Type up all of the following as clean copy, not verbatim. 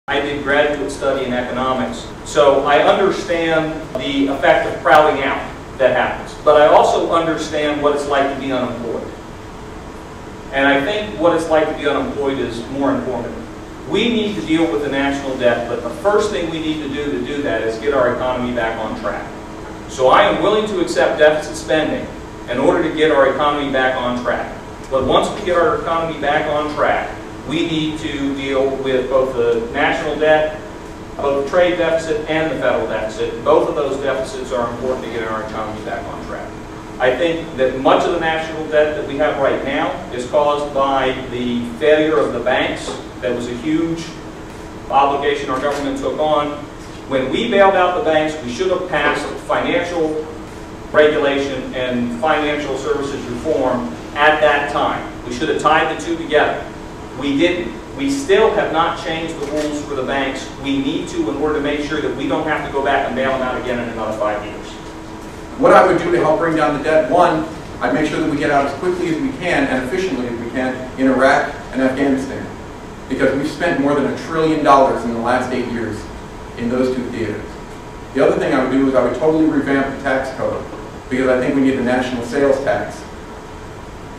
I did graduate study in economics, so I understand the effect of crowding out that happens. But I also understand what it's like to be unemployed. And I think what it's like to be unemployed is more informative. We need to deal with the national debt, but the first thing we need to do that is get our economy back on track. So I am willing to accept deficit spending in order to get our economy back on track. But once we get our economy back on track, we need to deal with both the national debt, both the trade deficit and the federal deficit. Both of those deficits are important to get our economy back on track. I think that much of the national debt that we have right now is caused by the failure of the banks. That was a huge obligation our government took on. When we bailed out the banks, we should have passed financial regulation and financial services reform at that time. We should have tied the two together. We didn't. We still have not changed the rules for the banks. We need to in order to make sure that we don't have to go back and bail them out again in another 5 years. What I would do to help bring down the debt, one, I'd make sure that we get out as quickly as we can and efficiently as we can in Iraq and Afghanistan. Because we've spent more than $1 trillion in the last 8 years in those two theaters. The other thing I would do is I would totally revamp the tax code, because I think we need a national sales tax.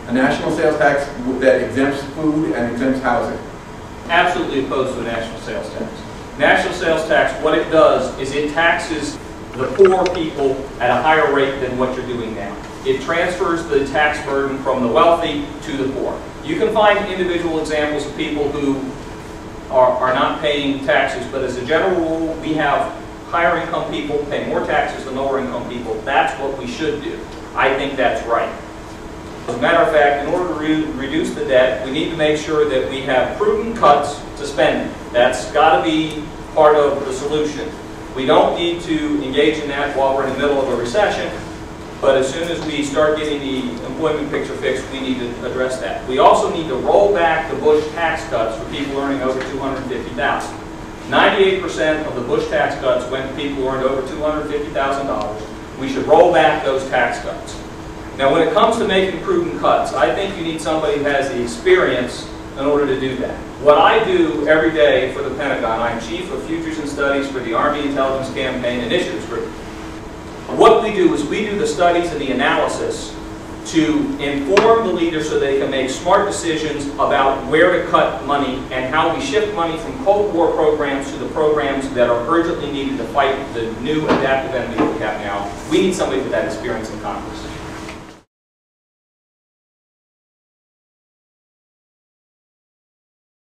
A national sales tax that exempts food and exempts housing. Absolutely opposed to a national sales tax. National sales tax, what it does is it taxes the poor people at a higher rate than what you're doing now. It transfers the tax burden from the wealthy to the poor. You can find individual examples of people who are not paying taxes, but as a general rule, we have higher income people pay more taxes than lower income people. That's what we should do. I think that's right. As a matter of fact, in order to reduce the debt, we need to make sure that we have prudent cuts to spending. That's got to be part of the solution. We don't need to engage in that while we're in the middle of a recession, but as soon as we start getting the employment picture fixed, we need to address that. We also need to roll back the Bush tax cuts for people earning over $250,000. 98% of the Bush tax cuts went to people who earned over $250,000. We should roll back those tax cuts. Now, when it comes to making prudent cuts, I think you need somebody who has the experience in order to do that. What I do every day for the Pentagon, I'm Chief of Futures and Studies for the Army Intelligence Campaign Initiatives Group. What we do is we do the studies and the analysis to inform the leaders so they can make smart decisions about where to cut money and how we shift money from Cold War programs to the programs that are urgently needed to fight the new adaptive enemy that we have now. We need somebody with that experience in Congress.